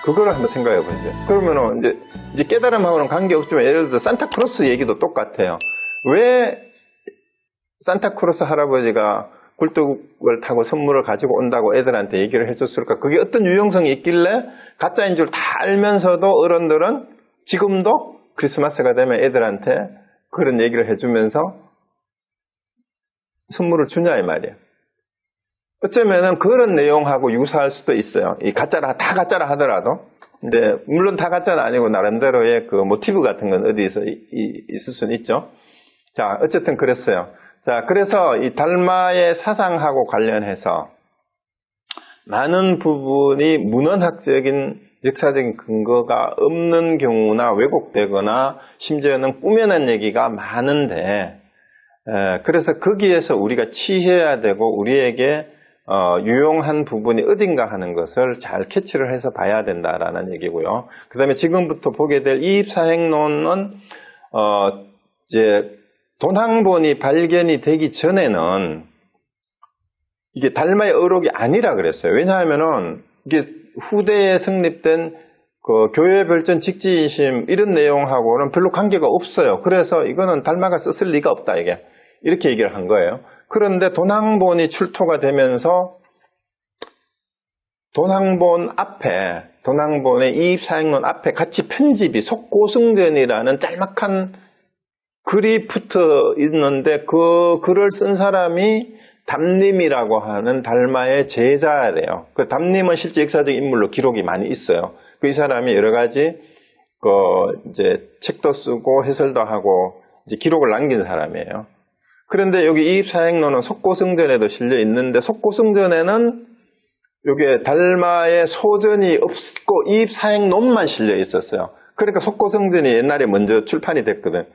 그거를 한번 생각해 보세요. 그러면은 이제 깨달음하고는 관계없지만 예를 들어 산타크로스 얘기도 똑같아요. 왜 산타크로스 할아버지가 굴뚝을 타고 선물을 가지고 온다고 애들한테 얘기를 해줬을까? 그게 어떤 유용성이 있길래 가짜인 줄 다 알면서도 어른들은 지금도 크리스마스가 되면 애들한테 그런 얘기를 해주면서 선물을 주냐 이 말이에요. 어쩌면은 그런 내용하고 유사할 수도 있어요. 이 가짜라 다 가짜라 하더라도. 근데 물론 다 가짜는 아니고 나름대로의 그 모티브 같은 건 어디서 있을 수는 있죠. 자, 어쨌든 그랬어요. 자, 그래서 이 달마의 사상하고 관련해서 많은 부분이 문헌학적인 역사적인 근거가 없는 경우나 왜곡되거나 심지어는 꾸며낸 얘기가 많은데, 그래서 거기에서 우리가 취해야 되고 우리에게 유용한 부분이 어딘가 하는 것을 잘 캐치를 해서 봐야 된다라는 얘기고요. 그 다음에 지금부터 보게 될 이입사행론은 이제 돈항본이 발견이 되기 전에는 이게 달마의 어록이 아니라 그랬어요. 왜냐하면은 이게 후대에 성립된 그 교회별전 직지인심 이런 내용하고는 별로 관계가 없어요. 그래서 이거는 달마가 썼을 리가 없다 이렇게 얘기를 한 거예요. 그런데 돈항본이 출토가 되면서 돈항본의 이입사행론 앞에 같이 편집이 속고승전이라는 짤막한 글이 붙어 있는데 그 글을 쓴 사람이 담림이라고 하는 달마의 제자래요. 그 담림은 실제 역사적 인물로 기록이 많이 있어요. 그 이 사람이 여러 가지 이제 책도 쓰고 해설도 하고 이제 기록을 남긴 사람이에요. 그런데 여기 이입사행론은 속고승전에도 실려 있는데 속고승전에는 여기에 달마의 소전이 없고 이입사행론만 실려 있었어요. 그러니까 속고승전이 옛날에 먼저 출판이 됐거든.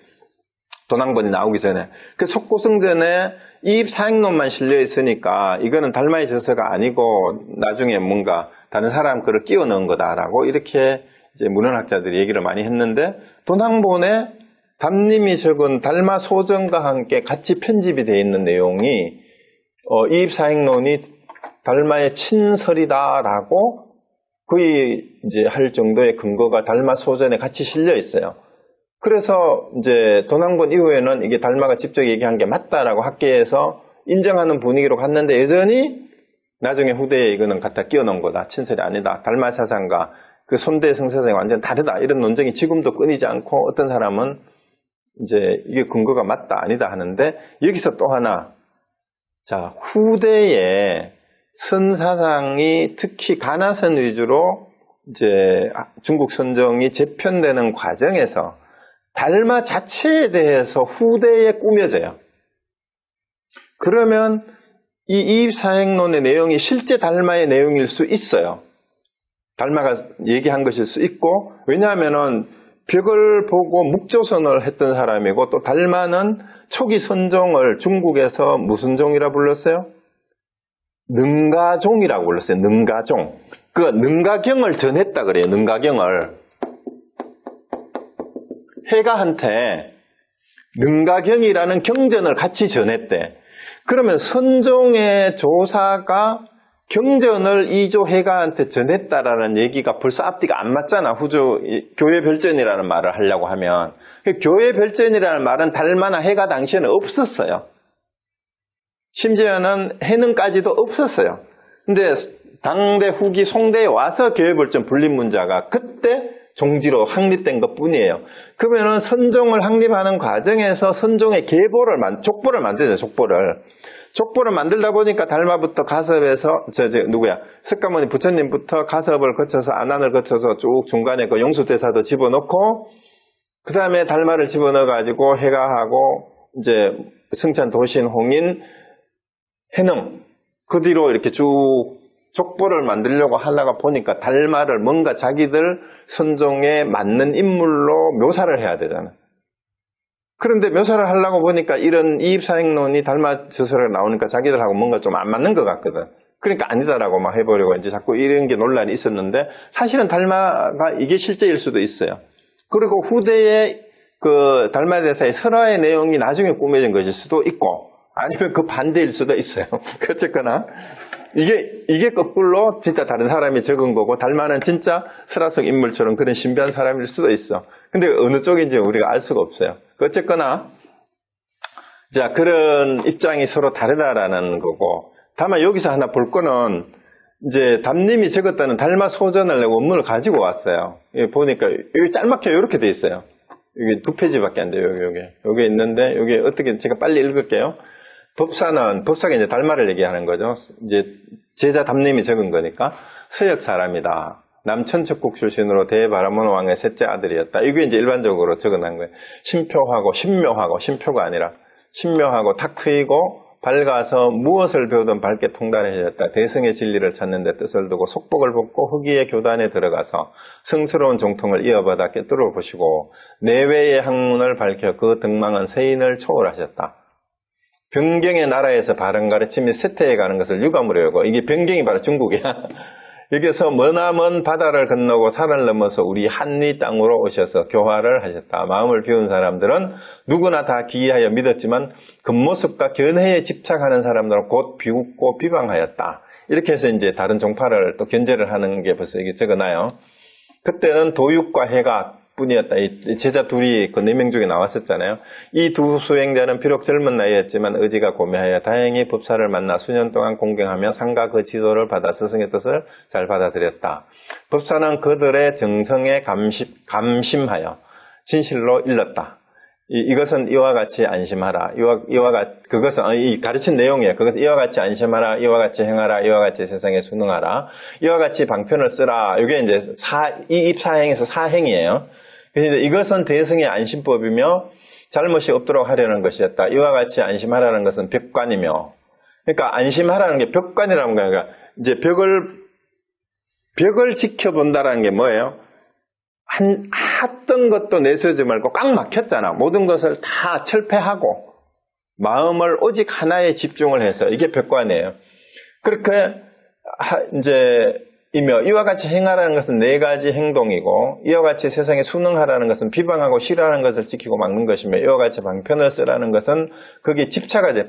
돈항본이 나오기 전에. 그 속고승전에 이입사행론만 실려 있으니까 이거는 달마의 저서가 아니고 나중에 뭔가 다른 사람 글을 끼워 넣은 거다라고 이렇게 이제 문헌학자들이 얘기를 많이 했는데 돈항본에 담림이 적은 달마 소전과 함께 같이 편집이 되어 있는 내용이 이입사행론이 달마의 친설이다라고 거의 이제 할 정도의 근거가 달마 소전에 같이 실려 있어요. 그래서 이제 돈항본 이후에는 이게 달마가 직접 얘기한 게 맞다라고 학계에서 인정하는 분위기로 갔는데 여전히 나중에 후대에 이거는 갖다 끼워 넣은 거다. 친설이 아니다. 달마 사상과 그 손대 성사상이 완전 다르다. 이런 논쟁이 지금도 끊이지 않고 어떤 사람은 이제 이게 근거가 맞다 아니다 하는데 여기서 또 하나 자 후대에 선사상이 특히 가나선 위주로 이제 중국 선종이 재편되는 과정에서 달마 자체에 대해서 후대에 꾸며져요. 그러면 이 이입사행론의 내용이 실제 달마의 내용일 수 있어요. 달마가 얘기한 것일 수 있고 왜냐하면은 벽을 보고 묵조선을 했던 사람이고 또 달마는 초기 선종을 중국에서 무슨 종이라 불렀어요? 능가종이라고 불렀어요. 능가종. 그 능가경을 전했다 그래요. 능가경을. 해가한테 능가경이라는 경전을 같이 전했대. 그러면 선종의 조사가 경전을 이조 해가한테 전했다라는 얘기가 벌써 앞뒤가 안 맞잖아. 후조 교회별전이라는 말을 하려고 하면. 교회별전이라는 말은 달마나 해가 당시에는 없었어요. 심지어는 해능까지도 없었어요. 근데 당대 후기 송대에 와서 교회별전 분립문자가 그때 종지로 확립된 것 뿐이에요. 그러면은 선종을 확립하는 과정에서 선종의 족보를 만들죠, 족보를 만들다 보니까 달마부터 가섭에서, 석가모니 부처님부터 가섭을 거쳐서 안안을 거쳐서 쭉 중간에 그 용수대사도 집어넣고, 그 다음에 달마를 집어넣어가지고 해가하고, 이제 승찬, 도신, 홍인, 해능, 그 뒤로 이렇게 쭉 족보를 만들려고 하다가 보니까 달마를 뭔가 자기들 선종에 맞는 인물로 묘사를 해야 되잖아. 그런데 묘사를 하려고 보니까 이런 이입사행론이 달마 저서가 나오니까 자기들하고 뭔가 좀 안 맞는 것 같거든. 그러니까 아니다라고 막 해버리고 이제 자꾸 이런 게 논란이 있었는데 사실은 달마가 이게 실제일 수도 있어요. 그리고 후대에 그 달마대사의 설화의 내용이 나중에 꾸며진 것일 수도 있고 아니면 그 반대일 수도 있어요. 어쨌거나 이게 거꾸로 진짜 다른 사람이 적은 거고, 달마는 진짜 설화 속 인물처럼 그런 신비한 사람일 수도 있어. 근데 어느 쪽인지 우리가 알 수가 없어요. 어쨌거나, 자, 그런 입장이 서로 다르다라는 거고, 다만 여기서 하나 볼 거는, 이제 담님이 적었다는 달마 소전을 원문을 가지고 왔어요. 보니까 여기 짤막하게 이렇게 돼 있어요. 여기 2페이지밖에 안 돼요. 여기 있는데, 여기 어떻게 제가 빨리 읽을게요. 법사가 이제 달마를 얘기하는 거죠. 이제 제자 담님이 적은 거니까 서역 사람이다. 남천척국 출신으로 대바라몬 왕의 셋째 아들이었다. 이게 이제 일반적으로 적어놓은 거예요. 신표가 아니라 신묘하고 탁 트이고 밝아서 무엇을 배우든 밝게 통달해졌다. 대승의 진리를 찾는 데 뜻을 두고 속복을 벗고 흑의의 교단에 들어가서 성스러운 종통을 이어받아 꿰뚫어 보시고 내외의 학문을 밝혀 그 등망한 세인을 초월하셨다. 변경의 나라에서 바른 가르침이 쇠퇴해 가는 것을 유감으로 여고, 이게 변경이 바로 중국이야. 여기서 머나먼 바다를 건너고 산을 넘어서 우리 한리 땅으로 오셔서 교화를 하셨다. 마음을 비운 사람들은 누구나 다 기이하여 믿었지만 겉모습과 견해에 집착하는 사람들은 곧 비웃고 비방하였다. 이렇게 해서 이제 다른 종파를 또 견제를 하는 게 벌써 이게 적어놔요. 그때는 도육과 해각 뿐이었다. 이 제자 둘이 그 4명 중에 나왔었잖아요. 이 두 수행자는 비록 젊은 나이였지만 의지가 고매하여 다행히 법사를 만나 수년 동안 공경하며 상가 그 지도를 받아 스승의 뜻을 잘 받아들였다. 법사는 그들의 정성에 감심하여 진실로 일렀다. 이것은 이와 같이 안심하라. 그것은 이 가르친 내용이에요. 그것은 이와 같이 안심하라. 이와 같이 행하라. 이와 같이 세상에 순응하라. 이와 같이 방편을 쓰라. 이게 이제 이입사행에서 사행이에요. 그래서 이것은 대승의 안심법이며 잘못이 없도록 하려는 것이었다. 이와 같이 안심하라는 것은 벽관이며, 그러니까 안심하라는 게 벽관이라는 거예요. 그러니까 이제 벽을 지켜본다라는 게 뭐예요? 했던 것도 내세우지 말고 꽉 막혔잖아. 모든 것을 다 철폐하고 마음을 오직 하나에 집중을 해서, 이게 벽관이에요. 그렇게 이제 이와 같이 행하라는 것은 4가지 행동이고, 이와 같이 세상에 순응하라는 것은 비방하고 싫어하는 것을 지키고 막는 것이며, 이와 같이 방편을 쓰라는 것은 거기에 집착하지,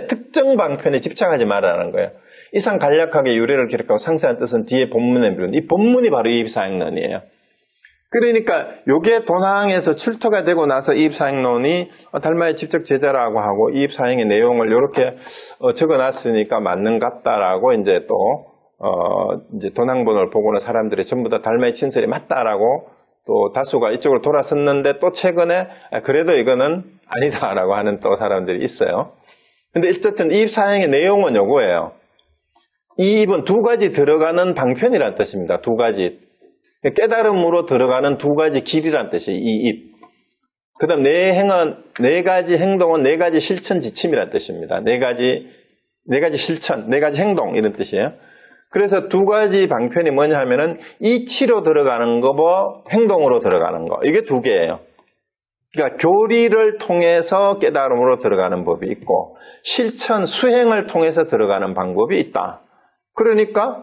특정 방편에 집착하지 말라는 거예요. 이상 간략하게 유래를 기록하고 상세한 뜻은 뒤에 본문에 미룬, 이 본문이 바로 이입사행론이에요. 그러니까 요게 도낭에서 출토가 되고 나서 이입사행론이 달마의 직접 제자라고 하고 이입사행의 내용을 이렇게 적어놨으니까 맞는 것 같다라고 이제 또 이제 도낭본을 보고는 사람들이 전부 다 달마의 친설이 맞다라고 또 다수가 이쪽으로 돌아섰는데, 또 최근에 그래도 이거는 아니다라고 하는 또 사람들이 있어요. 근데 어쨌든 이입사행의 내용은 요거예요. 이입은 2가지 들어가는 방편이라는 뜻입니다. 2가지. 깨달음으로 들어가는 2가지 길이라는 뜻이에요. 이입. 그 다음 4가지 행동은 4가지 실천 지침이라는 뜻입니다. 4가지 실천, 4가지 행동 이런 뜻이에요. 그래서 2가지 방편이 뭐냐 하면은 이치로 들어가는 거고 행동으로 들어가는 거. 이게 2개예요. 그러니까 교리를 통해서 깨달음으로 들어가는 법이 있고, 실천, 수행을 통해서 들어가는 방법이 있다. 그러니까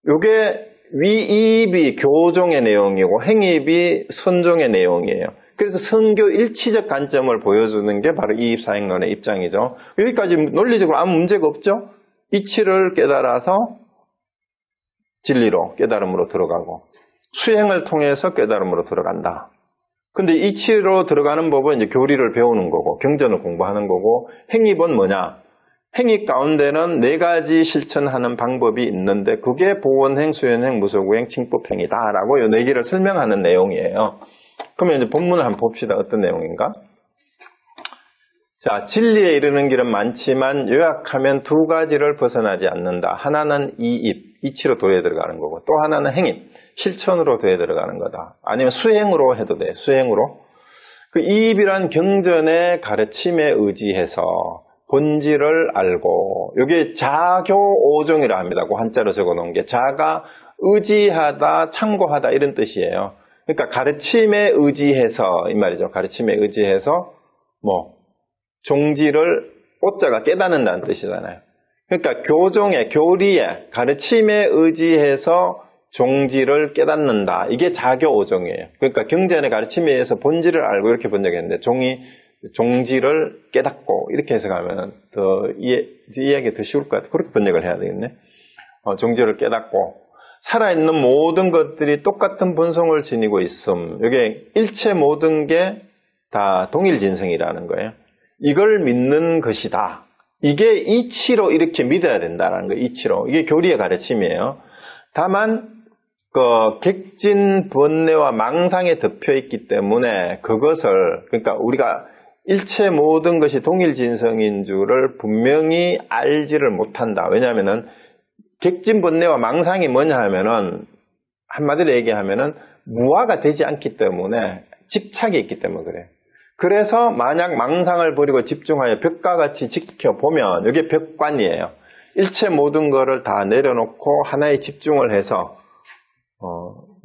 이게 위입이 교종의 내용이고 행입이 선종의 내용이에요. 그래서 선교 일치적 관점을 보여주는 게 바로 이입사행론의 입장이죠. 여기까지 논리적으로 아무 문제가 없죠. 이치를 깨달아서 진리로, 깨달음으로 들어가고, 수행을 통해서 깨달음으로 들어간다. 근데 이치로 들어가는 법은 이제 교리를 배우는 거고, 경전을 공부하는 거고, 행입은 뭐냐? 행입 가운데는 4가지 실천하는 방법이 있는데, 그게 보원행, 수연행, 무소구행, 칭법행이다라고 이 4개를 설명하는 내용이에요. 그러면 이제 본문을 한번 봅시다. 어떤 내용인가? 자, 진리에 이르는 길은 많지만 요약하면 2가지를 벗어나지 않는다. 하나는 이치로 도에 들어가는 거고, 또 하나는 행입, 실천으로 도에 들어가는 거다. 아니면 수행으로 해도 돼. 수행으로. 그 이입이란 경전의 가르침에 의지해서 본질을 알고, 이게 자교 5종이라 합니다. 그 한자로 적어놓은 게 자가 의지하다, 참고하다 이런 뜻이에요. 그러니까 가르침에 의지해서 이 말이죠. 가르침에 의지해서 종지를 오자가 깨닫는다는 뜻이잖아요. 그러니까 교리에 가르침에 의지해서 종지를 깨닫는다. 이게 자교 5종이에요. 그러니까 경전의 가르침에 의해서 본질을 알고 이렇게 번역했는데, 종지를 깨닫고 이렇게 해석하면 더 이해하기 더 쉬울 것 같아요. 그렇게 번역을 해야 되겠네. 정죄를 깨닫고 살아있는 모든 것들이 똑같은 본성을 지니고 있음. 이게 일체 모든 게 다 동일진성이라는 거예요. 이걸 믿는 것이다. 이게 이치로 이렇게 믿어야 된다는 거예요. 이치로. 이게 교리의 가르침이에요. 다만 객진 번뇌와 망상에 덮여 있기 때문에 그것을, 그러니까 우리가 일체 모든 것이 동일진성인 줄을 분명히 알지를 못한다. 왜냐하면은 객진 번뇌와 망상이 뭐냐 하면은 한마디로 얘기하면은 무아가 되지 않기 때문에 집착이 있기 때문에 그래요. 그래서 만약 망상을 버리고 집중하여 벽과 같이 지켜보면 이게 벽관이에요. 일체 모든 것을 다 내려놓고 하나에 집중을 해서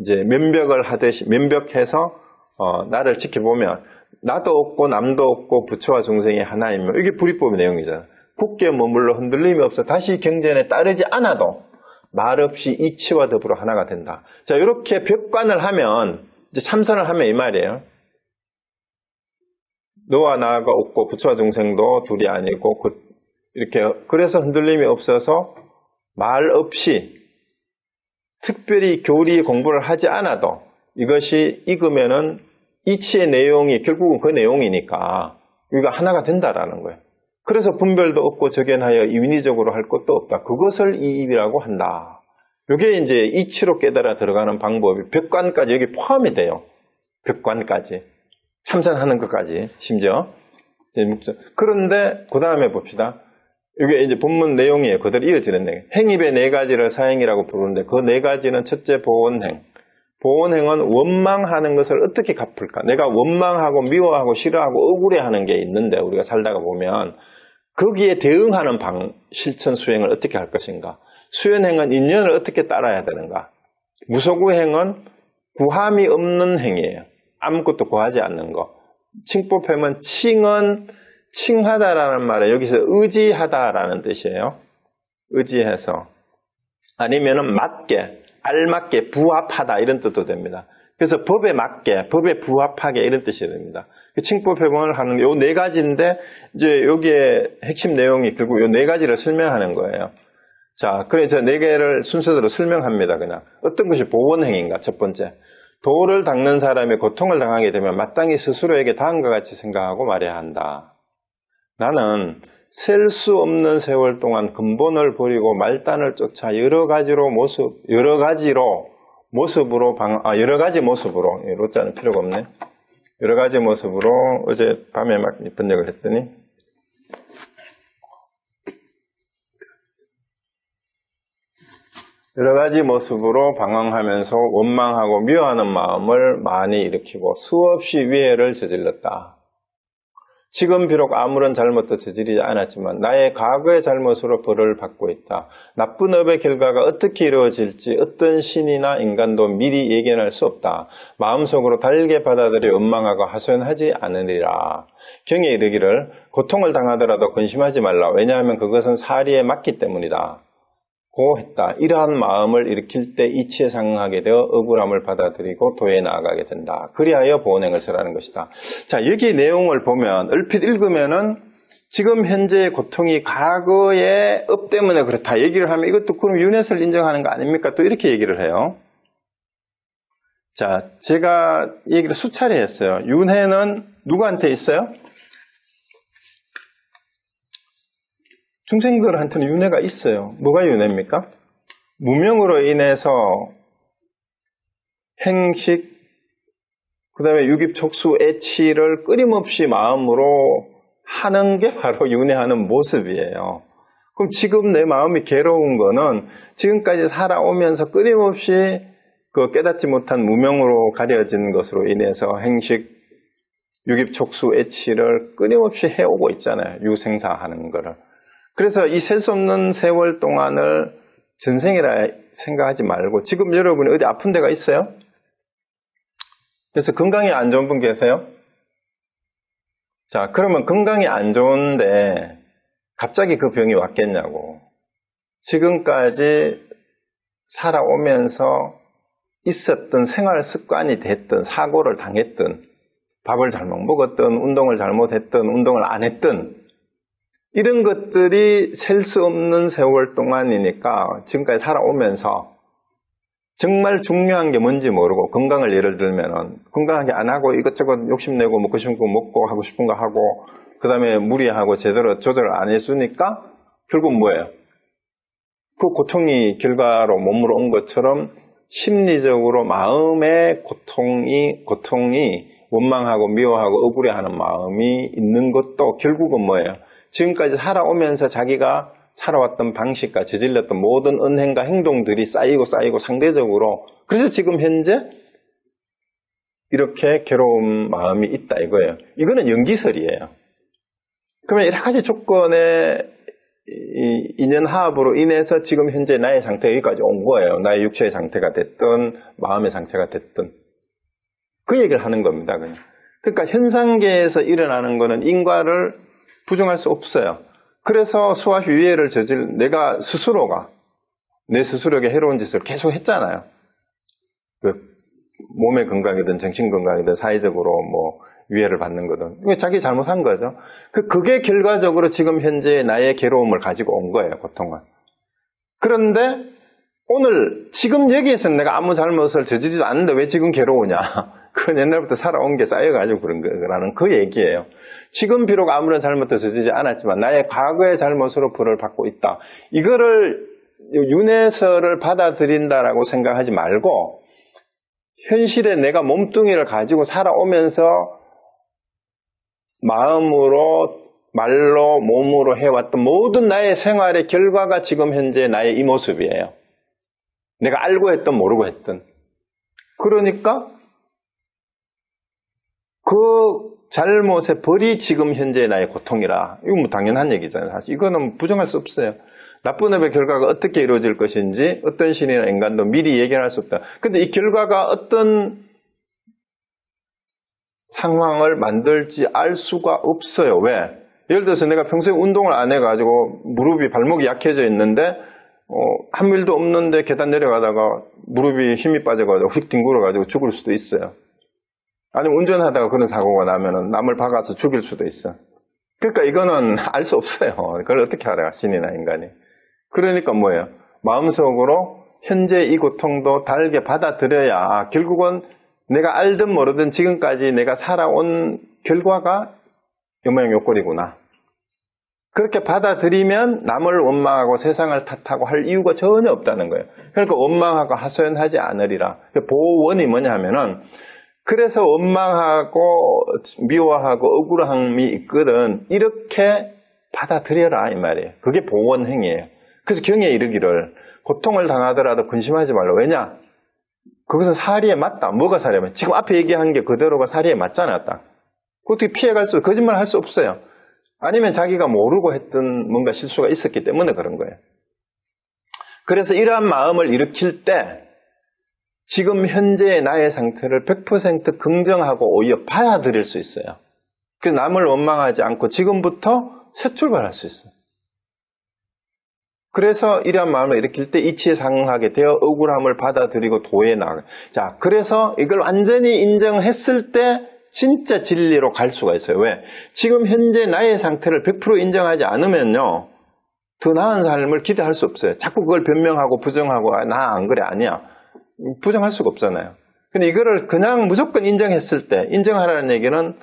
이제 면벽을 하듯이 면벽해서 나를 지켜보면 나도 없고 남도 없고 부처와 중생이 하나이며 이게 불이법의 내용이잖아. 굳게 머물러 흔들림이 없어 다시 경전에 따르지 않아도 말없이 이치와 더불어 하나가 된다. 자, 이렇게 벽관을 하면 이제 참선을 하면 이 말이에요. 너와 나가 없고 부처와 중생도 둘이 아니고 이렇게 그래서 흔들림이 없어서 말 없이 특별히 교리 공부를 하지 않아도 이것이 익으면은 이치의 내용이 결국은 그 내용이니까 이거 하나가 된다라는 거예요. 그래서 분별도 없고 적연하여 인위적으로 할 것도 없다. 그것을 이입이라고 한다. 이게 이제 이치로 깨달아 들어가는 방법이 벽관까지 여기 포함이 돼요. 벽관까지. 참선하는 것까지 심지어. 그런데 그 다음에 봅시다. 이게 이제 본문 내용이에요. 그대로 이어지는 내용. 행입의 네 가지를 사행이라고 부르는데 그 네 가지는 첫째 보온행. 보온행은 원망하는 것을 어떻게 갚을까? 내가 원망하고 미워하고 싫어하고 억울해하는 게 있는데 우리가 살다가 보면 거기에 대응하는 실천 수행을 어떻게 할 것인가? 수연행은 인연을 어떻게 따라야 되는가? 무소구행은 구함이 없는 행위예요. 아무것도 구하지 않는 거. 칭법행은 칭은 칭하다라는 말에 여기서 의지하다라는 뜻이에요. 의지해서. 아니면은 맞게, 알맞게, 부합하다 이런 뜻도 됩니다. 그래서 법에 맞게, 법에 부합하게 이런 뜻이 됩니다. 칭법회봉을 하는 요 네 가지인데 이제 여기에 핵심 내용이 결국 요 네 가지를 설명하는 거예요. 자, 그래서 네 개를 순서대로 설명합니다. 그냥 어떤 것이 보원행인가? 첫 번째, 도를 닦는 사람이 고통을 당하게 되면 마땅히 스스로에게 다음과 같이 생각하고 말해야 한다. 나는 셀 수 없는 세월 동안 근본을 버리고 말단을 쫓아 여러 가지 모습으로 로자는 필요가 없네. 여러 가지 모습으로 어제 밤에 막 번역을 했더니 여러 가지 모습으로 방황하면서 원망하고 미워하는 마음을 많이 일으키고 수없이 위해를 저질렀다. 지금 비록 아무런 잘못도 저지르지 않았지만 나의 과거의 잘못으로 벌을 받고 있다. 나쁜 업의 결과가 어떻게 이루어질지 어떤 신이나 인간도 미리 예견할 수 없다. 마음속으로 달게 받아들여 원망하고 하소연하지 않으리라. 경에 이르기를 고통을 당하더라도 근심하지 말라. 왜냐하면 그것은 사리에 맞기 때문이다. 고 했다. 이러한 마음을 일으킬 때 이치에 상응하게 되어 억울함을 받아들이고 도에 나아가게 된다. 그리하여 보온행을 설하는 것이다. 자, 여기 내용을 보면 얼핏 읽으면은 지금 현재의 고통이 과거의 업 때문에 그렇다 얘기를 하면 이것도 그럼 윤회설 인정하는 거 아닙니까? 또 이렇게 얘기를 해요. 자, 제가 얘기를 수차례 했어요. 윤회는 누구한테 있어요? 중생들한테는 윤회가 있어요. 뭐가 윤회입니까? 무명으로 인해서 행식, 그 다음에 유깁촉수, 애치를 끊임없이 마음으로 하는 게 바로 윤회하는 모습이에요. 그럼 지금 내 마음이 괴로운 거는 지금까지 살아오면서 끊임없이 그 깨닫지 못한 무명으로 가려진 것으로 인해서 행식, 유깁촉수, 애치를 끊임없이 해오고 있잖아요. 유생사하는 거를. 그래서 이 셀 수 없는 세월 동안을 전생이라 생각하지 말고 지금 여러분이 어디 아픈 데가 있어요? 그래서 건강이 안 좋은 분 계세요? 자, 그러면 건강이 안 좋은데 갑자기 그 병이 왔겠냐고. 지금까지 살아오면서 있었던 생활 습관이 됐든 사고를 당했든 밥을 잘못 먹었든 운동을 잘못했든 운동을 안 했든 이런 것들이 셀 수 없는 세월 동안이니까 지금까지 살아오면서 정말 중요한 게 뭔지 모르고 건강을 예를 들면은 건강하게 안 하고 이것저것 욕심내고 먹고 싶은 거 먹고 하고 싶은 거 하고 그 다음에 무리하고 제대로 조절을 안 해주니까 결국 뭐예요? 그 고통이 결과로 몸으로 온 것처럼 심리적으로 마음의 고통이 원망하고 미워하고 억울해하는 마음이 있는 것도 결국은 뭐예요? 지금까지 살아오면서 자기가 살아왔던 방식과 저질렀던 모든 은행과 행동들이 쌓이고 상대적으로 그래서 지금 현재 이렇게 괴로운 마음이 있다 이거예요. 이거는 연기설이에요. 그러면 여러 가지 조건의 인연화합으로 인해서 지금 현재 나의 상태가 여기까지 온 거예요. 나의 육체의 상태가 됐든 마음의 상태가 됐든 그 얘기를 하는 겁니다. 그냥. 그러니까 현상계에서 일어나는 거는 인과를 부정할 수 없어요. 그래서 소화휘위해를 내가 스스로가 내 스스로에게 해로운 짓을 계속 했잖아요. 그 몸의 건강이든 정신 건강이든 사회적으로 뭐 위해를 받는 거든 이게 자기 잘못한 거죠. 그게 결과적으로 지금 현재 나의 괴로움을 가지고 온 거예요. 고통은. 그런데 오늘 지금 여기에서는 내가 아무 잘못을 저지르지 않는데 왜 지금 괴로우냐. 그건 옛날부터 살아온 게 쌓여가지고 그런 거라는 그 얘기예요. 지금 비록 아무런 잘못도 저지르지 않았지만 나의 과거의 잘못으로 벌을 받고 있다. 이거를 윤회설을 받아들인다라고 생각하지 말고 현실에 내가 몸뚱이를 가지고 살아오면서 마음으로 말로 몸으로 해왔던 모든 나의 생활의 결과가 지금 현재 나의 이 모습이에요. 내가 알고 했든 모르고 했든. 그러니까 그 잘못의 벌이 지금 현재 나의 고통이라. 이건 뭐 당연한 얘기잖아요. 사실 이거는 부정할 수 없어요. 나쁜 업의 결과가 어떻게 이루어질 것인지 어떤 신이나 인간도 미리 예견할 수 없다. 근데 이 결과가 어떤 상황을 만들지 알 수가 없어요. 왜? 예를 들어서 내가 평소에 운동을 안 해가지고 무릎이 발목이 약해져 있는데 한 일도 없는데 계단 내려가다가 무릎이 힘이 빠져가지고 휙 뒹굴어가지고 죽을 수도 있어요. 아니면 운전하다가 그런 사고가 나면은 남을 박아서 죽일 수도 있어. 그러니까 이거는 알 수 없어요. 그걸 어떻게 알아요? 신이나 인간이. 그러니까 뭐예요? 마음속으로 현재 이 고통도 다르게 받아들여야 결국은 내가 알든 모르든 지금까지 내가 살아온 결과가 요모양 요꼴이구나. 그렇게 받아들이면 남을 원망하고 세상을 탓하고 할 이유가 전혀 없다는 거예요. 그러니까 원망하고 하소연하지 않으리라. 보원이 뭐냐 하면은 그래서 원망하고 미워하고 억울함이 있거든 이렇게 받아들여라 이 말이에요. 그게 보원 행위예요. 그래서 경에 이르기를 고통을 당하더라도 근심하지 말라. 왜냐? 그것은 사리에 맞다. 뭐가 사리에 지금 앞에 얘기한 게 그대로가 사리에 맞잖아요. 딱. 어떻게 피해갈 수 거짓말 할 수 없어요. 아니면 자기가 모르고 했던 뭔가 실수가 있었기 때문에 그런 거예요. 그래서 이러한 마음을 일으킬 때 지금 현재의 나의 상태를 100% 긍정하고 오히려 받아들일 수 있어요. 그래서 남을 원망하지 않고 지금부터 새 출발할 수 있어요. 그래서 이러한 마음을 일으킬 때 이치에 상응하게 되어 억울함을 받아들이고 도에 나아가요. 자, 그래서 이걸 완전히 인정했을 때 진짜 진리로 갈 수가 있어요. 왜? 지금 현재 나의 상태를 100% 인정하지 않으면요. 더 나은 삶을 기대할 수 없어요. 자꾸 그걸 변명하고 부정하고 나 안 그래 아니야. 부정할 수가 없잖아요. 근데 이거를 그냥 무조건 인정했을 때 인정하라는 얘기는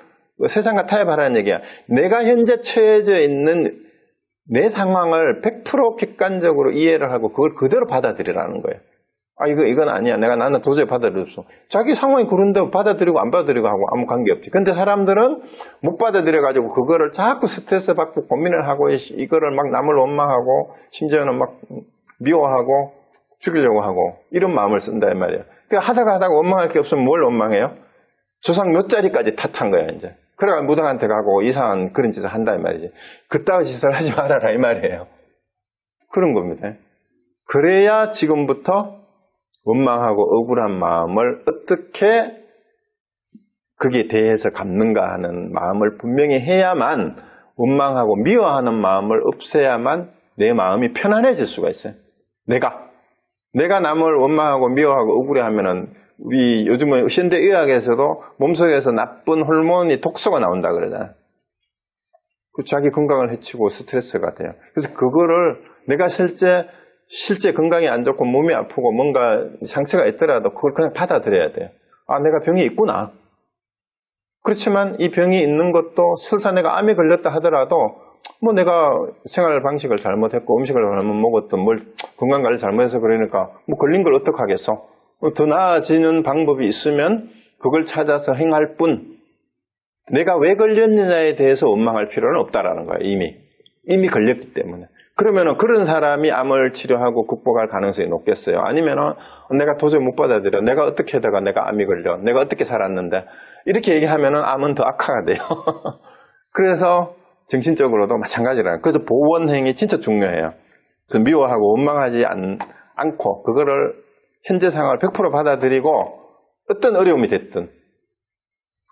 세상과 타협하라는 얘기야. 내가 현재 처해져 있는 내 상황을 100% 객관적으로 이해를 하고 그걸 그대로 받아들이라는 거예요. 아, 이건 아니야. 나는 도저히 받아들일 수 없어. 자기 상황이 그런데 받아들이고 안 받아들이고 하고 아무 관계없지. 근데 사람들은 못 받아들여가지고 그거를 자꾸 스트레스 받고 고민을 하고 이거를 막 남을 원망하고 심지어는 막 미워하고 죽이려고 하고 이런 마음을 쓴다 이 말이에요. 그러니까 하다가 원망할 게 없으면 뭘 원망해요? 조상 몇 자리까지 탓한 거야 이제. 그래가 무당한테 가고 이상한 그런 짓을 한다 이 말이지. 그따위 짓을 하지 말아라 이 말이에요. 그런 겁니다. 그래야 지금부터 원망하고 억울한 마음을 어떻게 거기에 대해서 갚는가 하는 마음을 분명히 해야만 원망하고 미워하는 마음을 없애야만 내 마음이 편안해질 수가 있어요. 내가 남을 원망하고 미워하고 억울해하면은 우리 요즘은 현대의학에서도 몸속에서 나쁜 호르몬이 독소가 나온다 그러잖아요. 그 자기 건강을 해치고 스트레스가 돼요. 그래서 그거를 내가 실제 건강이 안 좋고 몸이 아프고 뭔가 상처가 있더라도 그걸 그냥 받아들여야 돼요. 아, 내가 병이 있구나. 그렇지만 이 병이 있는 것도 설사 내가 암에 걸렸다 하더라도 뭐 내가 생활 방식을 잘못했고 음식을 잘못 먹었던 뭘 건강관리를 잘못해서 그러니까 뭐 걸린 걸 어떡하겠어. 더 나아지는 방법이 있으면 그걸 찾아서 행할 뿐 내가 왜 걸렸느냐에 대해서 원망할 필요는 없다라는 거예요. 이미 걸렸기 때문에. 그러면은 그런 사람이 암을 치료하고 극복할 가능성이 높겠어요. 아니면은 내가 도저히 못 받아들여. 내가 어떻게 하다가 내가 암이 걸려. 내가 어떻게 살았는데. 이렇게 얘기하면은 암은 더 악화가 돼요. 그래서 정신적으로도 마찬가지라는. 그래서 보원행위 진짜 중요해요. 그래서 미워하고 원망하지 않고 그거를 현재 상황을 100% 받아들이고 어떤 어려움이 됐든.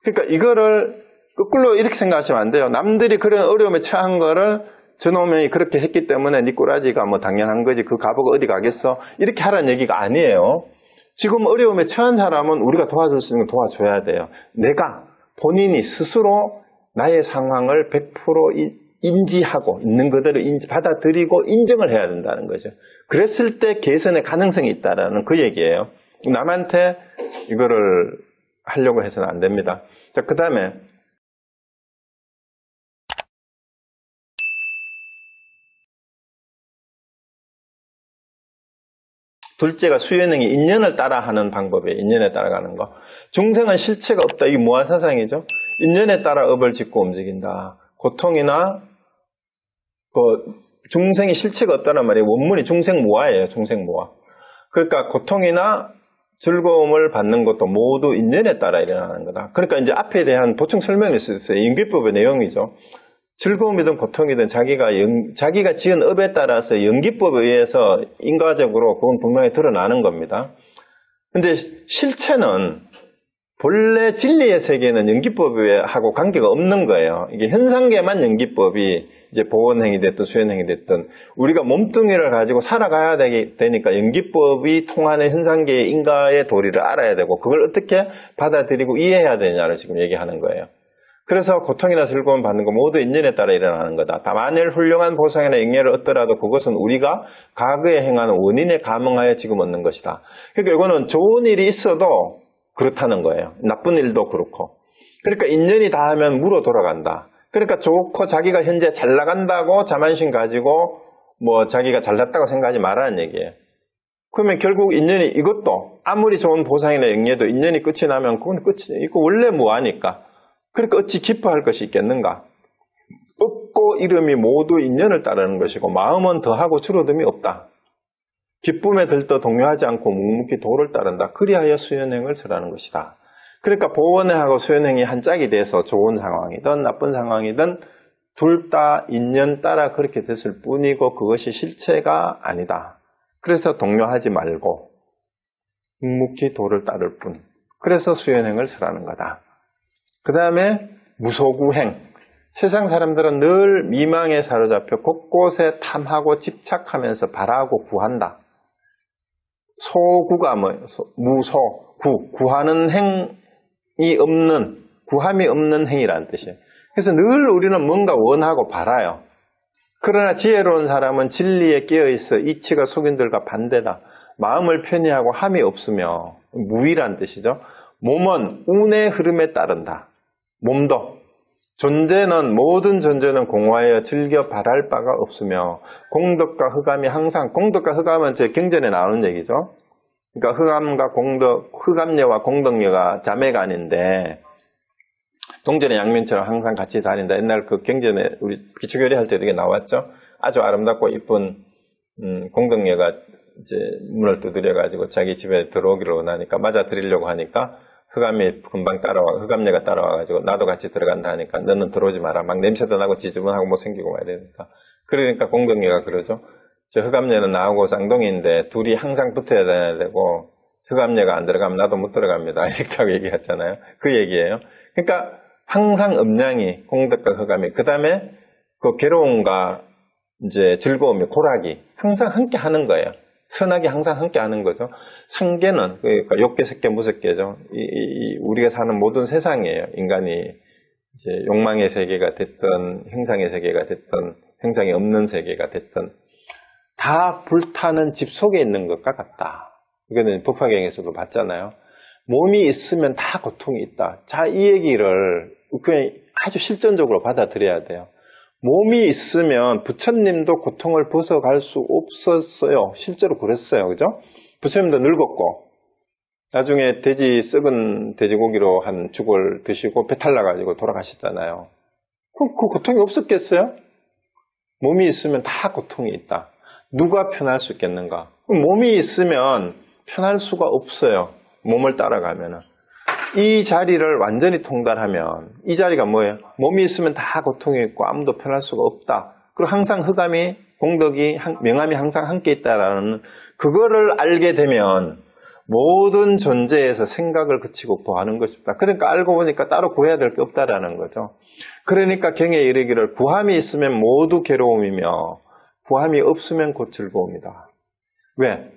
그러니까 이거를 거꾸로 이렇게 생각하시면 안 돼요. 남들이 그런 어려움에 처한 거를 저놈이 그렇게 했기 때문에 니 꼬라지가 뭐 당연한 거지. 그 가보고 어디 가겠어? 이렇게 하라는 얘기가 아니에요. 지금 어려움에 처한 사람은 우리가 도와줄 수 있는 걸 도와줘야 돼요. 내가 본인이 스스로 나의 상황을 100% 인지하고 있는 그대로 받아들이고 인정을 해야 된다는 거죠. 그랬을 때 개선의 가능성이 있다는 그 얘기예요. 남한테 이거를 하려고 해서는 안 됩니다. 자, 그 다음에 둘째가 수연행위, 인연을 따라하는 방법이에요. 인연에 따라가는 거. 중생은 실체가 없다. 이게 무아사상이죠. 인연에 따라 업을 짓고 움직인다. 고통이나 중생이 실체가 없다는 말이에요. 원문이 중생무아예요. 중생무아. 그러니까 고통이나 즐거움을 받는 것도 모두 인연에 따라 일어나는 거다. 그러니까 이제 앞에 대한 보충 설명을 했어요. 인기법의 내용이죠. 즐거움이든 고통이든 자기가 지은 업에 따라서 연기법에 의해서 인과적으로 그건 분명히 드러나는 겁니다. 근데 실체는 본래 진리의 세계는 연기법하고 관계가 없는 거예요. 이게 현상계만 연기법이 이제 보원행위 됐든 수연행위 됐든 우리가 몸뚱이를 가지고 살아가야 되니까 연기법이 통하는 현상계의 인과의 도리를 알아야 되고 그걸 어떻게 받아들이고 이해해야 되냐를 지금 얘기하는 거예요. 그래서 고통이나 즐거움 받는 거 모두 인연에 따라 일어나는 거다. 만일 훌륭한 보상이나 영예를 얻더라도 그것은 우리가 과거에 행하는 원인에 감응하여 지금 얻는 것이다. 그러니까 이거는 좋은 일이 있어도 그렇다는 거예요. 나쁜 일도 그렇고. 그러니까 인연이 닿으면 물어 돌아간다. 그러니까 좋고 자기가 현재 잘 나간다고 자만심 가지고 뭐 자기가 잘났다고 생각하지 말라는 얘기예요. 그러면 결국 인연이 이것도 아무리 좋은 보상이나 영예도 인연이 끝이 나면 그건 끝이 이거 원래 무하니까. 그러니까 어찌 기뻐할 것이 있겠는가? 얻고 이름이 모두 인연을 따르는 것이고 마음은 더하고 줄어듦이 없다. 기쁨에 들떠 동요하지 않고 묵묵히 도를 따른다. 그리하여 수연행을 설하는 것이다. 그러니까 보원행하고 수연행이 한 짝이 돼서 좋은 상황이든 나쁜 상황이든 둘 다 인연 따라 그렇게 됐을 뿐이고 그것이 실체가 아니다. 그래서 동요하지 말고 묵묵히 도를 따를 뿐. 그래서 수연행을 설하는 거다. 그 다음에 무소구행. 세상 사람들은 늘 미망에 사로잡혀 곳곳에 탐하고 집착하면서 바라고 구한다. 소구가 뭐예요? 구하는 행이 없는, 구함이 없는 행이라는 뜻이에요. 그래서 늘 우리는 뭔가 원하고 바라요. 그러나 지혜로운 사람은 진리에 깨어있어 이치가 속인들과 반대다. 마음을 편히하고 함이 없으며 무의란 뜻이죠. 몸은 운의 흐름에 따른다. 몸도 모든 존재는 공화하여 즐겨 바랄 바가 없으며 공덕과 흑암이 항상 공덕과 흑암은 제 경전에 나오는 얘기죠. 그러니까 흑암과 흑암녀와 공덕녀가 자매간인데 동전의 양면처럼 항상 같이 다닌다. 옛날 그 경전에 우리 기초교리 할 때도 이게 나왔죠. 아주 아름답고 이쁜 공덕녀가 이제 문을 두드려 가지고 자기 집에 들어오기를 원하니까 맞아 드리려고 하니까 흑암이 금방 흑암녀가 따라와가지고 나도 같이 들어간다 하니까 너는 들어오지 마라. 막 냄새도 나고 지저분하고 못생기고 와야 되니까. 그러니까 공덕녀가 그러죠. 저 흑암녀는 나하고 쌍둥이인데 둘이 항상 붙어야 다녀야 되고 흑암녀가 안 들어가면 나도 못 들어갑니다. 이렇게 얘기했잖아요. 그 얘기예요. 그러니까 항상 음양이 공덕과 흑암이 그 다음에 그 괴로움과 이제 즐거움이 고락이 항상 함께 하는 거예요. 선악이 항상 함께 하는 거죠. 상계는, 그러니까 욕계, 색계, 무색계죠. 우리가 사는 모든 세상이에요. 인간이 이제 욕망의 세계가 됐든 형상의 세계가 됐든 형상이 없는 세계가 됐든 다 불타는 집 속에 있는 것과 같다. 이거는 법화경에서도 봤잖아요. 몸이 있으면 다 고통이 있다. 자, 이 얘기를 그냥 아주 실전적으로 받아들여야 돼요. 몸이 있으면 부처님도 고통을 벗어갈 수 없었어요. 실제로 그랬어요. 그죠? 부처님도 늙었고 나중에 썩은 돼지고기로 한 죽을 드시고 배탈 나가지고 돌아가셨잖아요. 그럼 그 고통이 없었겠어요? 몸이 있으면 다 고통이 있다. 누가 편할 수 있겠는가? 몸이 있으면 편할 수가 없어요. 몸을 따라가면은. 이 자리를 완전히 통달하면 이 자리가 뭐예요? 몸이 있으면 다 고통이 있고 아무도 편할 수가 없다. 그리고 항상 흑암이, 공덕이, 명암이 항상 함께 있다라는 그거를 알게 되면 모든 존재에서 생각을 그치고 보하는 것입니다. 그러니까 알고 보니까 따로 구해야 될 게 없다라는 거죠. 그러니까 경에 이르기를 구함이 있으면 모두 괴로움이며 구함이 없으면 곧 즐거움이다. 왜?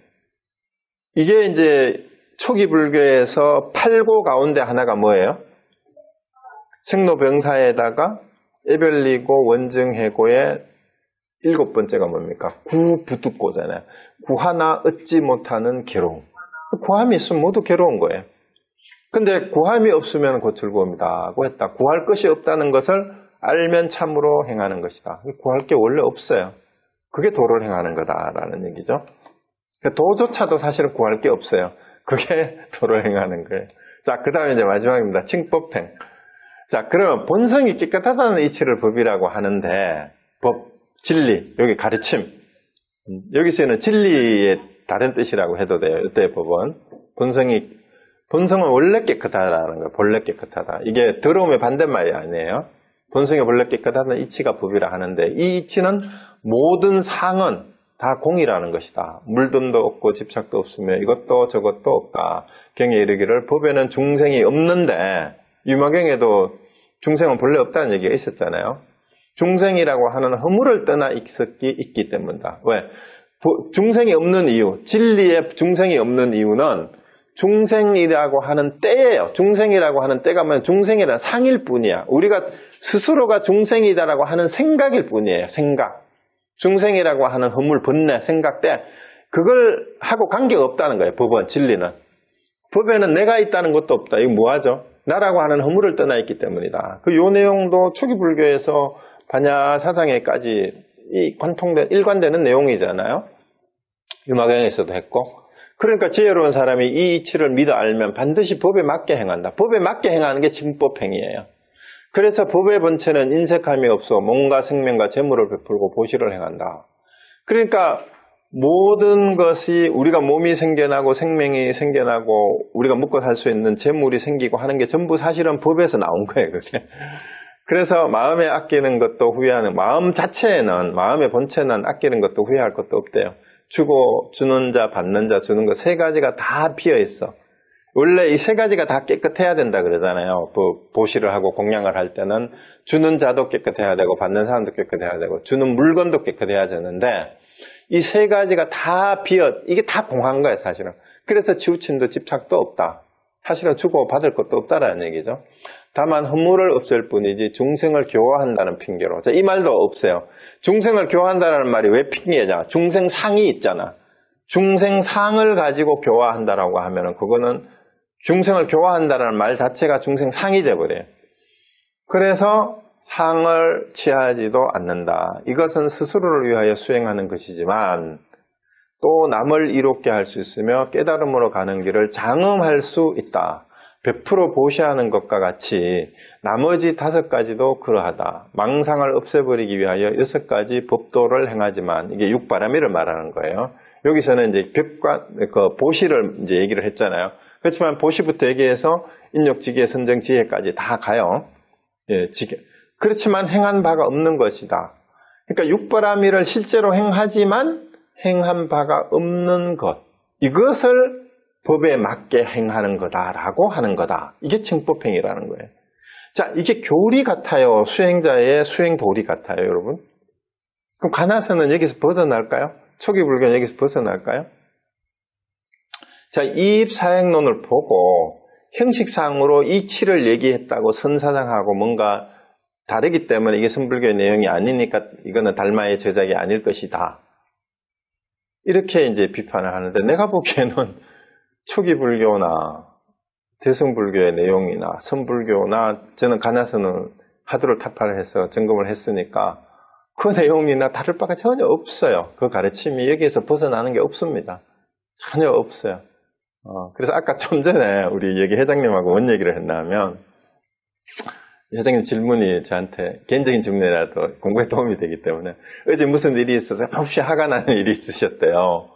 이게 이제 초기 불교에서 8고 가운데 하나가 뭐예요? 생로병사에다가 애별리고 원증해고의 7번째가 뭡니까? 구부득고잖아요. 구하나 얻지 못하는 괴로움. 구함이 있으면 모두 괴로운 거예요. 근데 구함이 없으면 곧 즐거움이다고 했다. 구할 것이 없다는 것을 알면 참으로 행하는 것이다. 구할 게 원래 없어요. 그게 도를 행하는 거다라는 얘기죠. 도조차도 사실은 구할 게 없어요. 그게 도를 행하는 거예요. 자, 그 다음에 이제 마지막입니다. 칭법행. 자, 그러면 본성이 깨끗하다는 이치를 법이라고 하는데, 법, 진리, 여기 가르침. 여기서는 진리의 다른 뜻이라고 해도 돼요. 이때 법은. 본성은 원래 깨끗하다는 거예요. 본래 깨끗하다. 이게 더러움의 반대말이 아니에요. 본성이 원래 깨끗하다는 이치가 법이라 하는데, 이 이치는 모든 상은 다 공이라는 것이다. 물듬도 없고 집착도 없으며 이것도 저것도 없다. 경에 이르기를 법에는 중생이 없는데 유마경에도 중생은 본래 없다는 얘기가 있었잖아요. 중생이라고 하는 허물을 떠나 있기 때문이다. 왜? 중생이 없는 이유, 진리에 중생이 없는 이유는 중생이라고 하는 때예요. 중생이라고 하는 때가 뭐냐? 중생이라는 상일 뿐이야. 우리가 스스로가 중생이다라고 하는 생각일 뿐이에요. 생각. 중생이라고 하는 허물, 번뇌, 생각 때 그걸 하고 관계가 없다는 거예요. 법은, 진리는. 법에는 내가 있다는 것도 없다. 이거 뭐하죠? 나라고 하는 허물을 떠나 있기 때문이다. 요 내용도 초기 불교에서 반야 사상에까지 일관되는 내용이잖아요. 유마경에서도 했고. 그러니까 지혜로운 사람이 이 이치를 믿어 알면 반드시 법에 맞게 행한다. 법에 맞게 행하는 게 징법행위예요. 그래서 법의 본체는 인색함이 없어 몸과 생명과 재물을 베풀고 보시를 행한다. 그러니까 모든 것이 우리가 몸이 생겨나고 생명이 생겨나고 우리가 먹고 살 수 있는 재물이 생기고 하는 게 전부 사실은 법에서 나온 거예요. 그게. 그래서 마음에 아끼는 것도 후회하는, 마음 자체에는, 마음의 본체는 아끼는 것도 후회할 것도 없대요. 주고 주는 자, 받는 자, 주는 것 세 가지가 다 비어 있어. 원래 이 세 가지가 다 깨끗해야 된다 그러잖아요. 보시를 하고 공양을 할 때는 주는 자도 깨끗해야 되고 받는 사람도 깨끗해야 되고 주는 물건도 깨끗해야 되는데 이 세 가지가 다 이게 다 공한 거예요, 사실은. 그래서 치우침도 집착도 없다. 사실은 주고 받을 것도 없다라는 얘기죠. 다만 허물을 없앨 뿐이지 중생을 교화한다는 핑계로. 자, 이 말도 없어요. 중생을 교화한다는 말이 왜 핑계냐? 중생상이 있잖아. 중생상을 가지고 교화한다라고 하면은 그거는 중생을 교화한다는 말 자체가 중생상이 돼버려요. 그래서 상을 취하지도 않는다. 이것은 스스로를 위하여 수행하는 것이지만 또 남을 이롭게 할 수 있으며 깨달음으로 가는 길을 장음할 수 있다. 100% 보시하는 것과 같이 나머지 5가지도 그러하다. 망상을 없애버리기 위하여 6가지 법도를 행하지만 이게 육바라미를 말하는 거예요. 여기서는 이제 보시를 이제 얘기를 했잖아요. 그렇지만 보시부터 얘기해서 인욕지계, 선정, 지혜까지 다 가요. 예, 지계. 그렇지만 행한 바가 없는 것이다. 그러니까 육바라미를 실제로 행하지만 행한 바가 없는 것. 이것을 법에 맞게 행하는 거다라고 하는 거다. 이게 칭법행위라는 거예요. 자, 이게 교리 같아요. 수행자의 수행 도리 같아요, 여러분. 그럼 가나서는 여기서 벗어날까요? 초기 불교는 여기서 벗어날까요? 자, 이입사행론을 보고 형식상으로 이치를 얘기했다고 선사장하고 뭔가 다르기 때문에 이게 선불교의 내용이 아니니까 이거는 달마의 저작이 아닐 것이다. 이렇게 이제 비판을 하는데, 내가 보기에는 초기 불교나 대승불교의 내용이나 선불교나, 저는 가나선은 하두를 타파를 해서 점검을 했으니까 그 내용이나 다를 바가 전혀 없어요. 그 가르침이 여기에서 벗어나는 게 없습니다. 전혀 없어요. 그래서 아까 좀 전에 우리 여기 회장님하고 뭔 얘기를 했나 하면, 회장님 질문이 저한테 개인적인 질문이라도 공부에 도움이 되기 때문에, 어제 무슨 일이 있어서 혹시 화가 나는 일이 있으셨대요.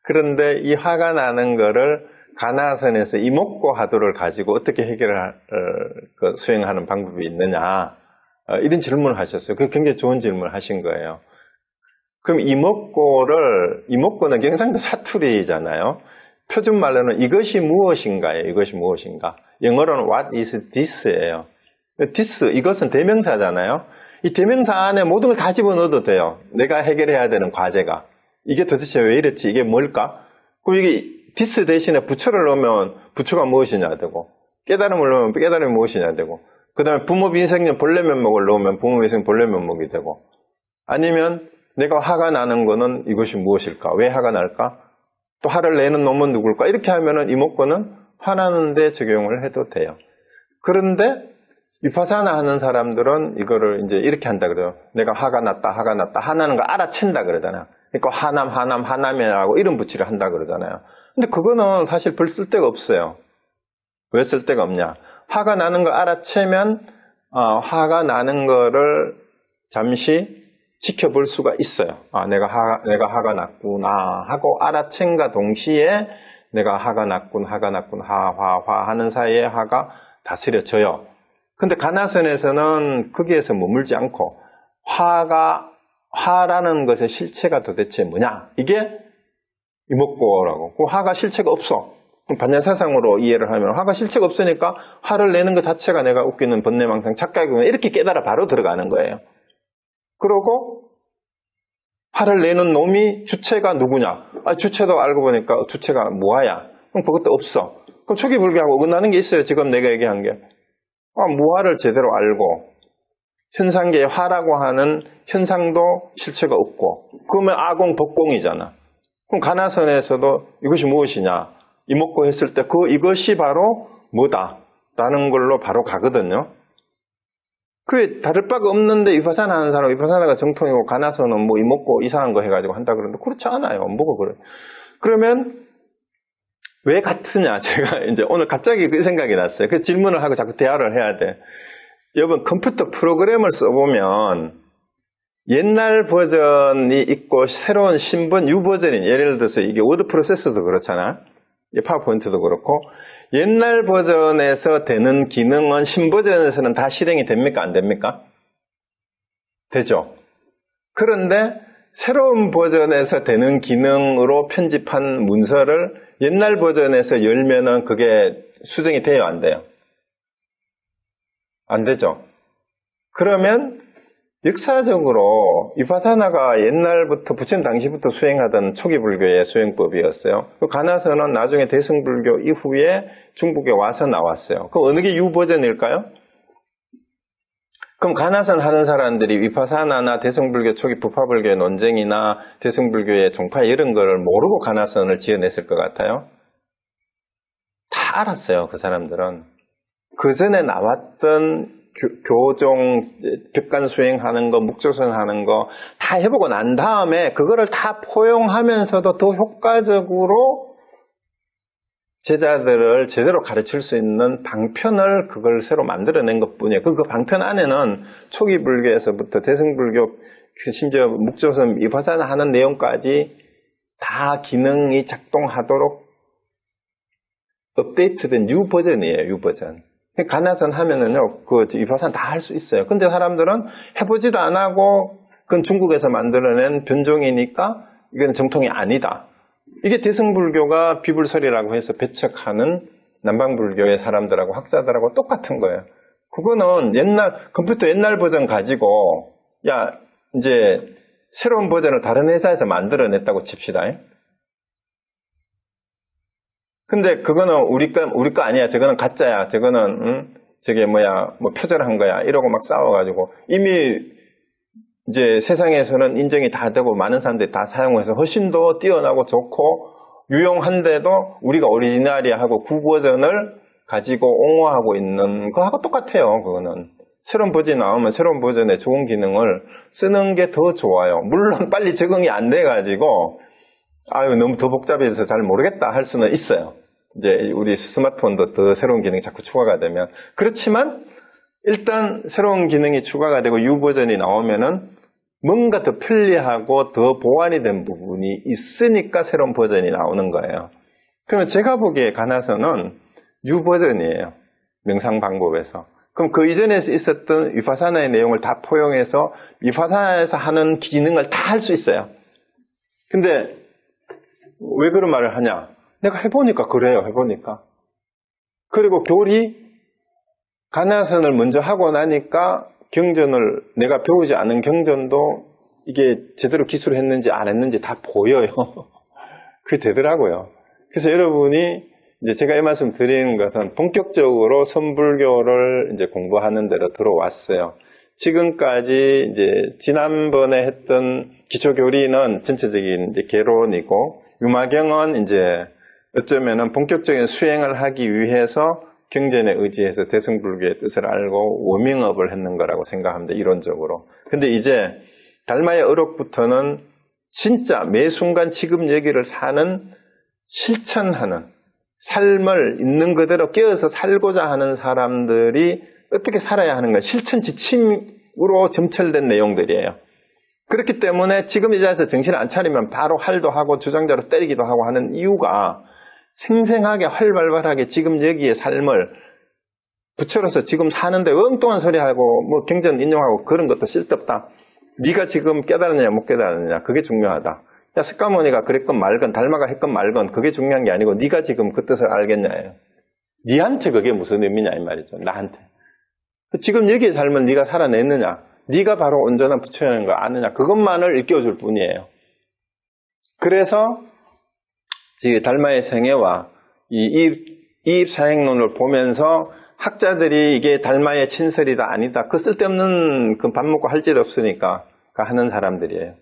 그런데 이 화가 나는 거를 가나선에서 이목고 하두를 가지고 어떻게 수행하는 방법이 있느냐, 이런 질문을 하셨어요. 그게 굉장히 좋은 질문을 하신 거예요. 그럼 이목고는 경상도 사투리잖아요. 표준 말로는 이것이 무엇인가예요. 이것이 무엇인가. 영어로는 what is this예요. this, 이것은 대명사잖아요. 이 대명사 안에 모든 걸 다 집어넣어도 돼요. 내가 해결해야 되는 과제가. 이게 도대체 왜 이랬지? 이게 뭘까? 그리고 이게 this 대신에 부처를 넣으면 부처가 무엇이냐 되고, 깨달음을 넣으면 깨달음이 무엇이냐 되고, 그 다음에 부모비인생년 본래면목을 넣으면 부모비인생 본래면목이 되고, 아니면 내가 화가 나는 거는 이것이 무엇일까? 왜 화가 날까? 또 화를 내는 놈은 누굴까? 이렇게 하면은 이목구는 화나는 데 적용을 해도 돼요. 그런데 위파사나 하는 사람들은 이거를 이제 이렇게 한다 그래요. 내가 화가 났다. 화나는 걸 알아챈다 그러잖아요. 그러니까 화남이라고 이름 붙이를 한다 그러잖아요. 근데 그거는 사실 별 쓸데가 없어요. 왜 쓸데가 없냐? 화가 나는 걸 알아채면 화가 나는 거를 잠시 지켜볼 수가 있어요. 내가 화가 났구나 하고 알아챈과 동시에 내가 화가 났군 화 하는 사이에 화가 다스려져요. 근데 가나선에서는 거기에서 머물지 않고 화라는 것의 실체가 도대체 뭐냐? 이게 이목고라고. 그 화가 실체가 없어. 그럼 반야사상으로 이해를 하면 화가 실체가 없으니까 화를 내는 것 자체가 내가 웃기는 번뇌망상 착각이구나 이렇게 깨달아 바로 들어가는 거예요. 그러고 화를 내는 놈이 주체가 누구냐? 주체도 알고 보니까 주체가 무화야. 그럼 그것도 없어. 그럼 초기 불교하고 어긋나는 게 있어요. 지금 내가 얘기한 게. 무화를 제대로 알고 현상계의 화라고 하는 현상도 실체가 없고, 그러면 아공 법공이잖아. 그럼 가나선에서도 이것이 무엇이냐? 이목고 했을 때 이것이 바로 뭐다? 라는 걸로 바로 가거든요. 그게 다를 바가 없는데 위파사나 하는 사람, 위파사나가 정통이고 가나선은 뭐 이목고 이상한 거 해가지고 한다 그러는데 그렇지 않아요. 뭐가 그래. 그러면 왜 같으냐? 제가 이제 오늘 갑자기 그 생각이 났어요. 그 질문을 하고 자꾸 대화를 해야 돼. 여러분 컴퓨터 프로그램을 써보면 옛날 버전이 있고 새로운 신번 뉴 버전이, 예를 들어서 이게 워드 프로세서도 그렇잖아. 파워포인트도 그렇고, 옛날 버전에서 되는 기능은 신버전에서는 다 실행이 됩니까? 안 됩니까? 되죠. 그런데 새로운 버전에서 되는 기능으로 편집한 문서를 옛날 버전에서 열면은 그게 수정이 돼요? 안 돼요? 안 되죠. 그러면 역사적으로 위파사나가 옛날부터 부처님 당시부터 수행하던 초기 불교의 수행법이었어요. 가나선은 나중에 대승불교 이후에 중국에 와서 나왔어요. 그럼 어느 게 유버전일까요? 그럼 가나선 하는 사람들이 위파사나나 대승불교 초기 부파불교의 논쟁이나 대승불교의 종파 이런 거를 모르고 가나선을 지어냈을 것 같아요? 다 알았어요. 그 사람들은. 그 전에 나왔던 교종, 벽간 수행하는 거, 묵조 수행하는 거 다 해보고 난 다음에 그거를 다 포용하면서도 더 효과적으로 제자들을 제대로 가르칠 수 있는 방편을 그걸 새로 만들어낸 것 뿐이에요. 그 방편 안에는 초기 불교에서부터 대승불교, 심지어 묵조선 위파사나 하는 내용까지 다 기능이 작동하도록 업데이트된 뉴 버전이에요. 뉴 버전. 가나선 하면은요, 위파사나 다 할 수 있어요. 근데 사람들은 해보지도 안 하고, 그건 중국에서 만들어낸 변종이니까, 이건 정통이 아니다. 이게 대승불교가 비불설이라고 해서 배척하는 남방불교의 사람들하고 학자들하고 똑같은 거예요. 그거는 컴퓨터 옛날 버전 가지고, 이제 새로운 버전을 다른 회사에서 만들어냈다고 칩시다. 근데 그거는 우리 거 아니야. 저거는 가짜야. 저거는 저게 뭐야, 뭐 표절한 거야, 이러고 막 싸워가지고, 이미 이제 세상에서는 인정이 다 되고 많은 사람들이 다 사용해서 훨씬 더 뛰어나고 좋고 유용한데도 우리가 오리지널이야 하고 구버전을 가지고 옹호하고 있는 거하고 똑같아요. 그거는 새로운 버전이 나오면 새로운 버전의 좋은 기능을 쓰는 게 더 좋아요. 물론 빨리 적응이 안 돼가지고 아유 너무 더 복잡해서 잘 모르겠다 할 수는 있어요. 이제 우리 스마트폰도 더 새로운 기능이 자꾸 추가가 되면 그렇지만 일단 새로운 기능이 추가가 되고 U 버전이 나오면은 뭔가 더 편리하고 더 보완이 된 부분이 있으니까 새로운 버전이 나오는 거예요. 그러면 제가 보기에 가나서는 U 버전이에요. 명상 방법에서. 그럼 그 이전에 있었던 위파사나의 내용을 다 포용해서 위파사나에서 하는 기능을 다 할 수 있어요. 근데 왜 그런 말을 하냐? 내가 해보니까 그래요. 해보니까. 그리고 교리 가나선을 먼저 하고 나니까 경전을 내가 배우지 않은 경전도 이게 제대로 기술했는지 안 했는지 다 보여요. 그게 되더라고요. 그래서 여러분이 이제 제가 이 말씀 드리는 것은 본격적으로 선불교를 이제 공부하는 데로 들어왔어요. 지금까지 이제 지난번에 했던 기초교리는 전체적인 이제 개론이고 유마경은 이제 어쩌면은 본격적인 수행을 하기 위해서 경전에 의지해서 대승불교의 뜻을 알고 워밍업을 했는 거라고 생각합니다. 이론적으로. 근데 이제 달마의 어록부터는 진짜 매 순간 지금 여기를 사는 실천하는 삶을 있는 그대로 깨어서 살고자 하는 사람들이 어떻게 살아야 하는가 실천 지침으로 점철된 내용들이에요. 그렇기 때문에 지금 이 자리에서 정신을 안 차리면 바로 할도 하고 주장자로 때리기도 하고 하는 이유가 생생하게 활발하게 지금 여기의 삶을 부처로서 지금 사는데 엉뚱한 소리하고 뭐 경전 인용하고 그런 것도 쓸데없다. 네가 지금 깨달았느냐 못 깨달았느냐 그게 중요하다. 야 석가모니가 그랬건 말건 달마가 했건 말건 그게 중요한 게 아니고 네가 지금 그 뜻을 알겠냐예요. 네한테 그게 무슨 의미냐 이 말이죠. 나한테. 지금 여기의 삶을 네가 살아냈느냐 네가 바로 온전한 부처라는 거 아느냐 그것만을 일깨워줄 뿐이에요. 그래서 달마의 생애와 이 이입사행론을 보면서 학자들이 이게 달마의 친설이다 아니다 그 쓸데없는 그 밥 먹고 할 일 없으니까 하는 사람들이에요.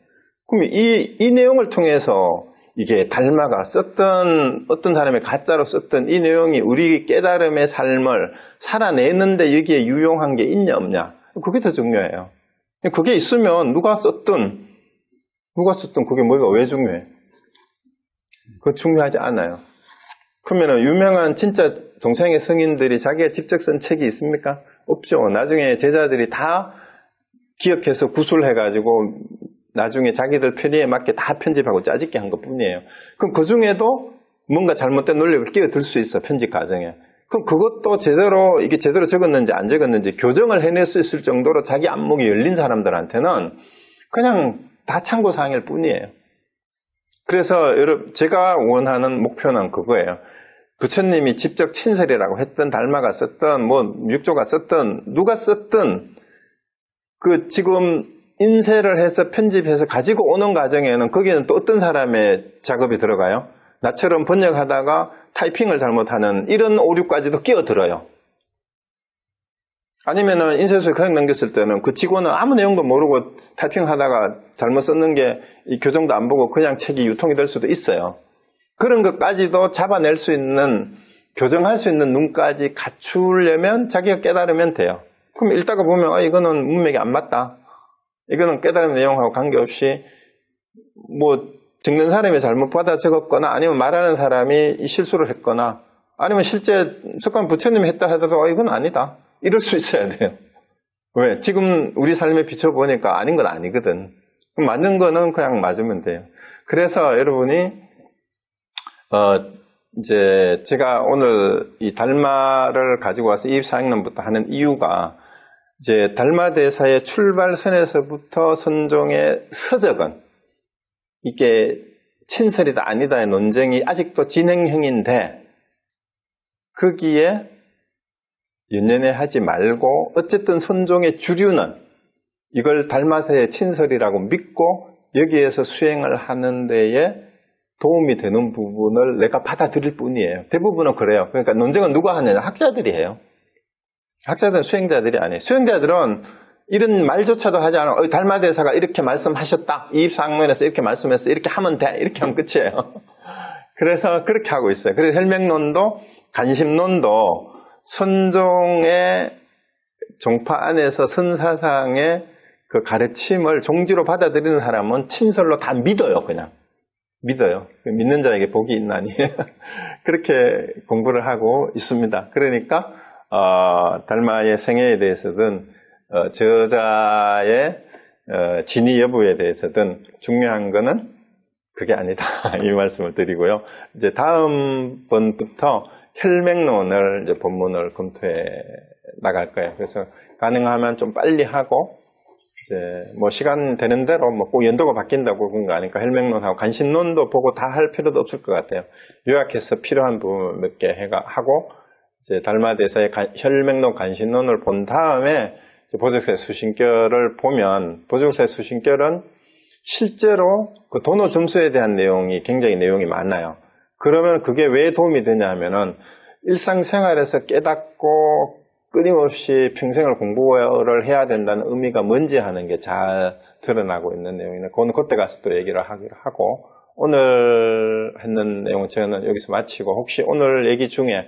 그럼 이 내용을 통해서 이게 달마가 썼던 어떤 사람의 가짜로 썼던 이 내용이 우리 깨달음의 삶을 살아내는데 여기에 유용한 게 있냐 없냐 그게 더 중요해요. 그게 있으면 누가 썼든 그게 뭐가 왜 중요해? 그거 중요하지 않아요. 그러면 유명한 진짜 동창의 성인들이 자기가 직접 쓴 책이 있습니까? 없죠. 나중에 제자들이 다 기억해서 구술해가지고 나중에 자기들 편의에 맞게 다 편집하고 짜집게 한 것뿐이에요. 그럼 그 중에도 뭔가 잘못된 논리를 끼어들 수 있어, 편집 과정에. 그럼 그것도 이게 제대로 적었는지 안 적었는지 교정을 해낼 수 있을 정도로 자기 안목이 열린 사람들한테는 그냥 다 참고사항일 뿐이에요. 그래서 제가 원하는 목표는 그거예요. 부처님이 직접 친설이라고 했던 달마가 썼던 육조가 썼던 누가 썼던 그 지금 인쇄를 해서 편집해서 가지고 오는 과정에는 거기는 또 어떤 사람의 작업이 들어가요? 나처럼 번역하다가 타이핑을 잘못하는 이런 오류까지도 끼어들어요. 아니면은 인쇄소에 그냥 넘겼을 때는 그 직원은 아무 내용도 모르고 타이핑하다가 잘못 썼는 게 이 교정도 안 보고 그냥 책이 유통이 될 수도 있어요. 그런 것까지도 잡아낼 수 있는 교정할 수 있는 눈까지 갖추려면 자기가 깨달으면 돼요. 그럼 읽다가 보면 이거는 문맥이 안 맞다. 이거는 깨달은 내용하고 관계없이 적는 사람이 잘못 받아 적었거나 아니면 말하는 사람이 실수를 했거나 아니면 실제 석관 부처님이 했다 하더라도 이건 아니다. 이럴 수 있어야 돼요. 왜? 지금 우리 삶에 비춰보니까 아닌 건 아니거든. 그럼 맞는 거는 그냥 맞으면 돼요. 그래서 여러분이 이제 제가 오늘 이 달마를 가지고 와서 이입사행론부터 하는 이유가 이제 달마대사의 출발선에서부터 선종의 서적은 이게 친설이다 아니다의 논쟁이 아직도 진행형인데 거기에 연연해 하지 말고 어쨌든 선종의 주류는 이걸 달마사의 친설이라고 믿고 여기에서 수행을 하는 데에 도움이 되는 부분을 내가 받아들일 뿐이에요. 대부분은 그래요. 그러니까 논쟁은 누가 하느냐? 학자들이 해요. 학자들은 수행자들이 아니에요. 수행자들은 이런 말조차도 하지 않아. 달마대사가 이렇게 말씀하셨다. 이 상면에서 이렇게 말씀해서 이렇게 하면 돼. 이렇게 하면 끝이에요. 그래서 그렇게 하고 있어요. 그래서 혈맥론도 간심론도 선종의 종파 안에서 선사상의 그 가르침을 종지로 받아들이는 사람은 친설로 다 믿어요. 그냥 믿어요. 믿는 자에게 복이 있나니 그렇게 공부를 하고 있습니다. 그러니까 달마의 생애에 대해서든 저자의 진위 여부에 대해서든 중요한 거는 그게 아니다 이 말씀을 드리고요. 이제 다음 번부터 혈맥론을 이제 본문을 검토해 나갈 거예요. 그래서 가능하면 좀 빨리 하고 이제 뭐 시간 되는 대로 뭐 꼭 연도가 바뀐다고 그런 거 아니까 혈맥론하고 간신론도 보고 다 할 필요도 없을 것 같아요. 요약해서 필요한 부분 몇 개 하고 이제 달마대사의 혈맥론 간신론을 본 다음에 보적사의 수신결을 보면 보적사의 수신결은 실제로 그 도노 점수에 대한 내용이 굉장히 내용이 많아요. 그러면 그게 왜 도움이 되냐 하면은 일상생활에서 깨닫고 끊임없이 평생을 공부를 해야 된다는 의미가 뭔지 하는 게 잘 드러나고 있는 내용이네. 그건 그때 가서 또 얘기를 하기로 하고 오늘 했는 내용은 저는 여기서 마치고 혹시 오늘 얘기 중에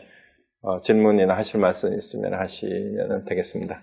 질문이나 하실 말씀 있으면 하시면 되겠습니다.